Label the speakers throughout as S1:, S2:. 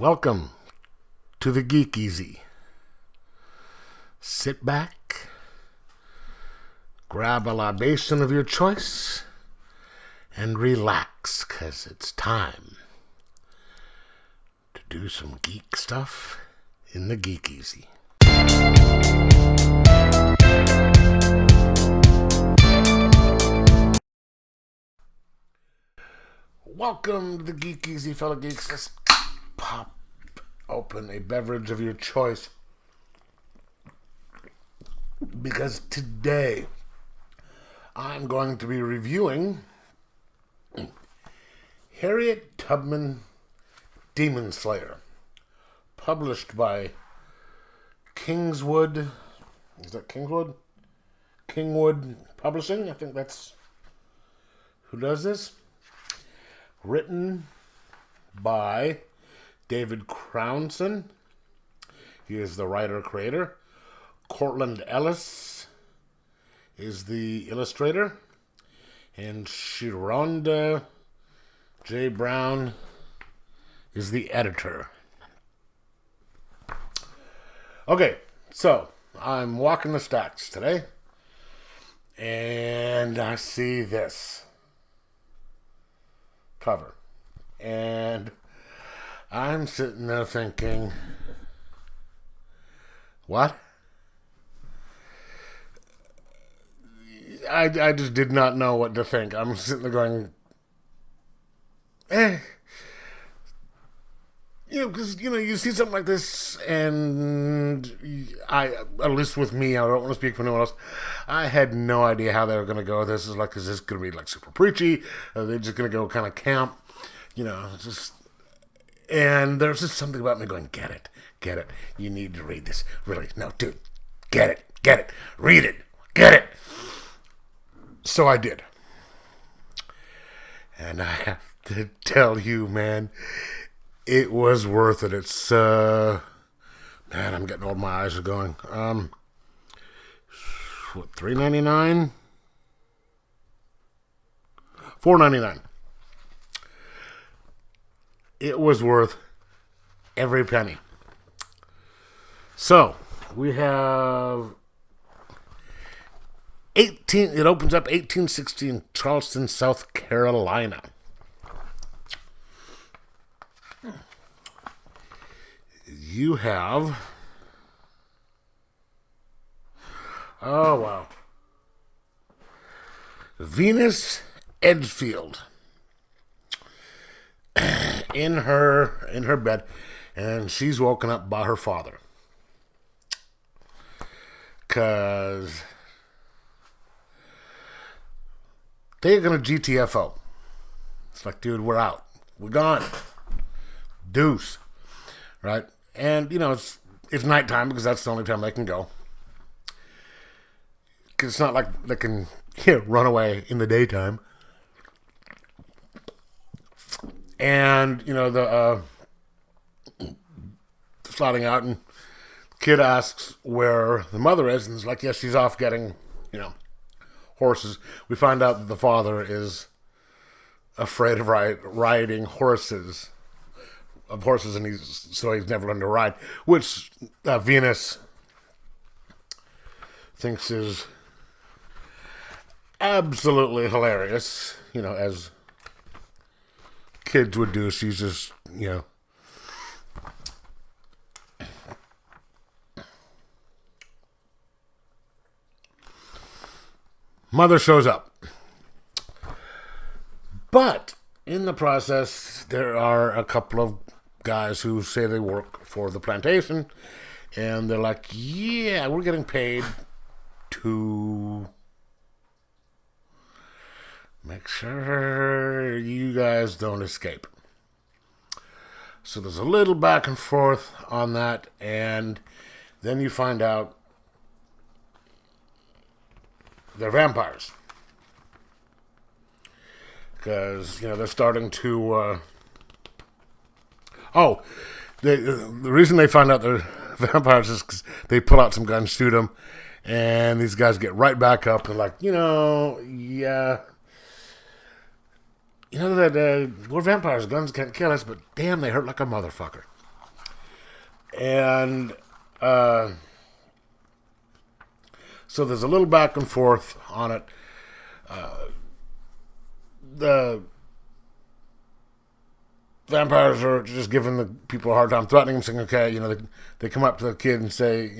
S1: Welcome to the Geek Easy. Sit back, grab a libation of your choice, and relax, 'cause it's time to do some geek stuff in the Geek Easy. Welcome to the Geek Easy, fellow geeks. Let's pop open a beverage of your choice, because today I'm going to be reviewing Harriet Tubman Demon Slayer, published by Kingswood. Is that Kingswood? Kingwood Publishing, I think that's who does this. Written by David Crownson. He is the writer-creator. Cortland Ellis is the illustrator. And Sharonda J. Brown is the editor. Okay, so I'm walking the stacks today, and I see this cover, and I'm sitting there thinking, what? I just did not know what to think. I'm sitting there going, because, you see something like this, and at least with me, I don't want to speak for anyone else, I had no idea how they were going to go. Is this going to be, super preachy? Are they just going to go kind of camp? And there's just something about me going, get it. You need to read this. Really, no, dude, get it. Read it, get it. So I did. And I have to tell you, man, it was worth it. It's, man, I'm getting old. My eyes are going. What, $3.99? $4.99. It was worth every penny. So, we have it opens up 1860 in Charleston, South Carolina. You have, oh wow, Venus Edgefield in her bed, and she's woken up by her father, because they're gonna GTFO. It's like, dude, we're out, we're gone, deuce, right? And it's nighttime, because that's the only time they can go, because it's not like they can run away in the daytime. And, the sliding out, and the kid asks where the mother is, and it's like, yes, she's off getting, horses. We find out that the father is afraid of riding horses, and he's never learned to ride, which Venus thinks is absolutely hilarious, as kids would do. She's just, mother shows up. But in the process, there are a couple of guys who say they work for the plantation, and they're like, yeah, we're getting paid to make sure you guys don't escape. So there's a little back and forth on that, and then you find out they're vampires. Because, they're starting to, the reason they find out they're vampires is because they pull out some guns, shoot them, and these guys get right back up and like, yeah, that we're vampires, guns can't kill us, but damn, they hurt like a motherfucker. And so there's a little back and forth on it. The vampires are just giving the people a hard time, threatening them, saying, okay, they come up to the kid and say,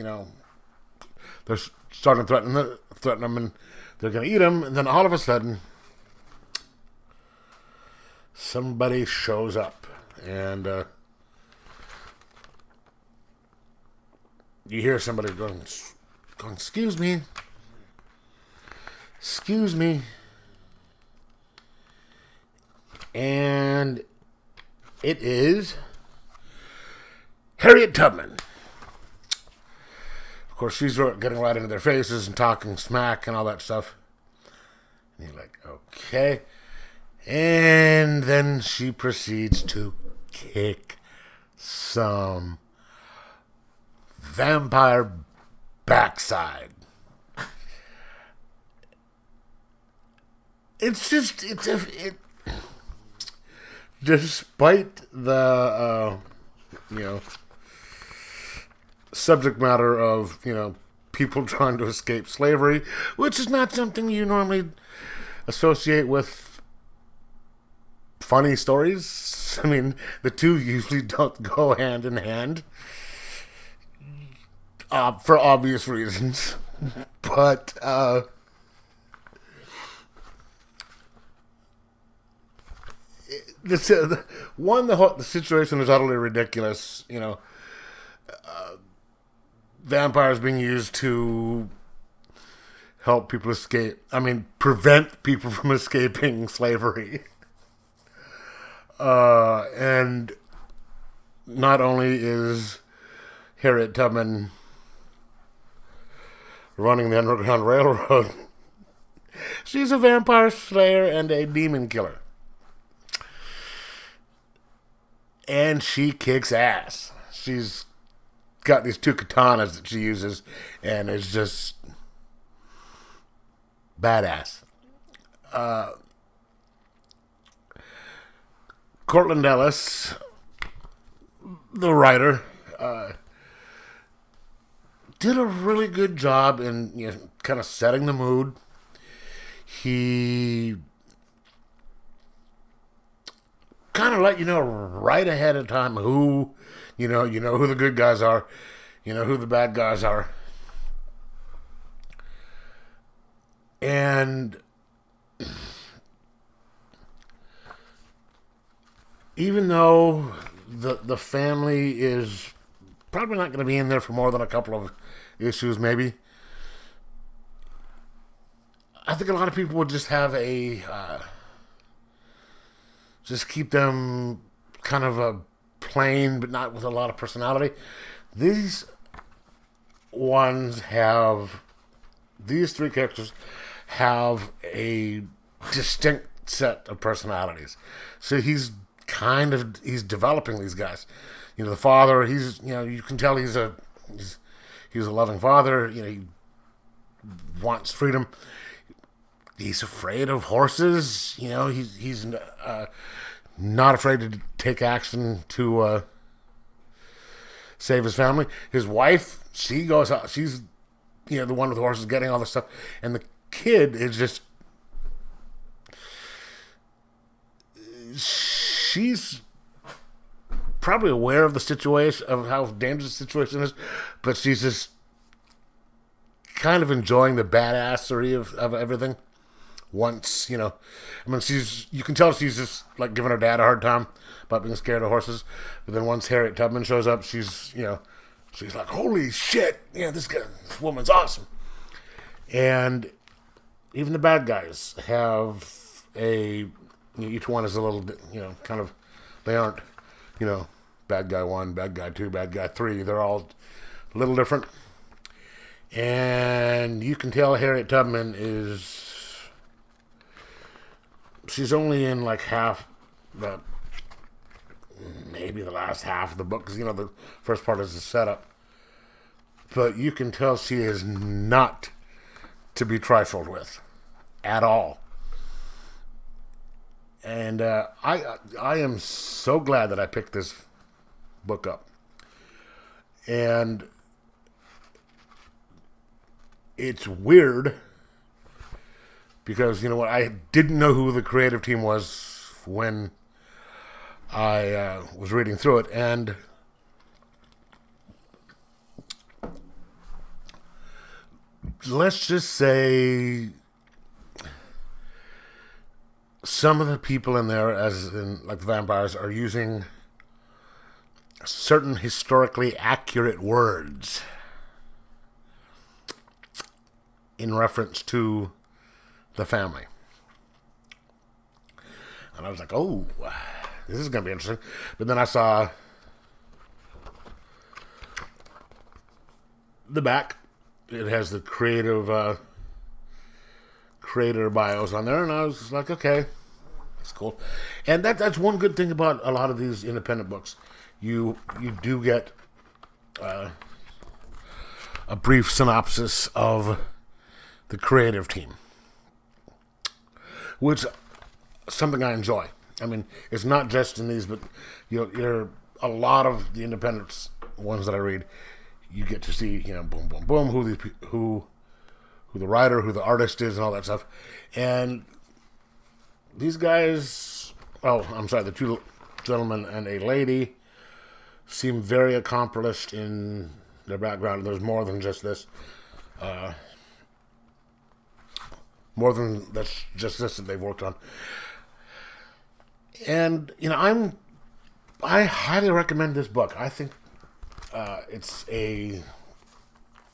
S1: they're starting to threaten them, and they're going to eat him. And then all of a sudden, somebody shows up, and you hear somebody going, excuse me, and it is Harriet Tubman. Of course, she's getting right into their faces and talking smack and all that stuff. And you're like, okay. And then she proceeds to kick some vampire backside. Despite the subject matter of people trying to escape slavery, which is not something you normally associate with funny stories. I mean, the two usually don't go hand in hand for obvious reasons. But the situation is utterly ridiculous. Vampires being used to help people escape. I mean, prevent people from escaping slavery. And not only is Harriet Tubman running the Underground Railroad, she's a vampire slayer and a demon killer. And she kicks ass. She's got these two katanas that she uses, and it's just badass. Cortland Ellis, the writer, did a really good job in kind of setting the mood. He kind of let you know right ahead of time who, who the good guys are, who the bad guys are. And even though the family is probably not going to be in there for more than a couple of issues, maybe, I think a lot of people would just have just keep them kind of a plain, but not with a lot of personality. These three characters have a distinct set of personalities. So he's developing these guys. The father, you can tell he's a loving father. He wants freedom. He's afraid of horses. He's not afraid to take action to save his family. His wife, she goes out. She's the one with the horses getting all this stuff, and the kid is just she's probably aware of the situation, of how dangerous the situation is, but she's just kind of enjoying the badassery of everything. Once, you can tell she's just like giving her dad a hard time about being scared of horses. But then once Harriet Tubman shows up, she's like, holy shit, this woman's awesome. And even the bad guys have each one is a little, kind of, they aren't, bad guy 1, bad guy 2, bad guy 3. They're all a little different. And you can tell Harriet Tubman she's only in like maybe the last half of the book, because the first part is the setup. But you can tell she is not to be trifled with at all. And I am so glad that I picked this book up. And it's weird because, you know what, I didn't know who the creative team was when I was reading through it. And let's just say some of the people in there, as in like the vampires, are using certain historically accurate words in reference to the family. And I was like, oh, this is going to be interesting. But then I saw the back. It has the creator bios on there, and I was like, okay, that's cool. And that's one good thing about a lot of these independent books. You do get a brief synopsis of the creative team, which is something I enjoy. I mean, it's not just in these, but you're a lot of the independent ones that I read. You get to see, boom, boom, boom, who the writer, who the artist is, and all that stuff. And these guys, the two gentlemen and a lady, seem very accomplished in their background. There's more than just this. More than that's just this that they've worked on. And I highly recommend this book. I think it's a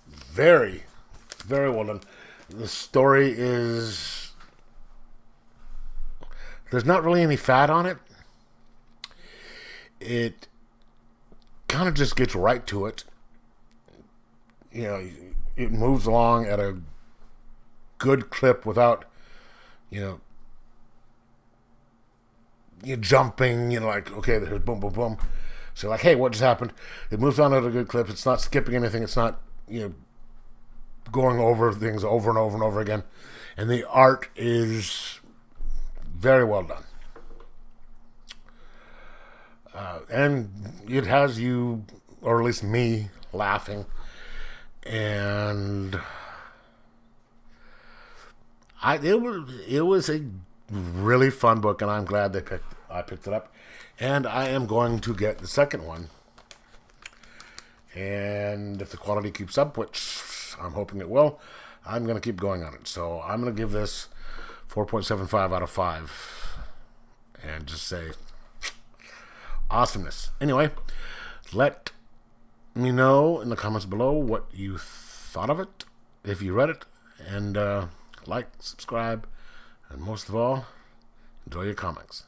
S1: very, very well done. The story is, there's not really any fat on it. It kind of just gets right to it. It moves along at a good clip without, you jumping, like, okay, there's boom, boom, boom. So like, hey, what just happened? It moves on at a good clip. It's not skipping anything. It's not, going over things over and over and over again. And the art is very well done. And it has you, or at least me, laughing. And it was a really fun book, and I'm glad I picked it up. And I am going to get the second one. And if the quality keeps up, which I'm hoping it will, I'm going to keep going on it. So I'm going to give this 4.75 out of 5. And just say, awesomeness. Anyway, let me know in the comments below what you thought of it, if you read it. And like, subscribe, and most of all, enjoy your comics.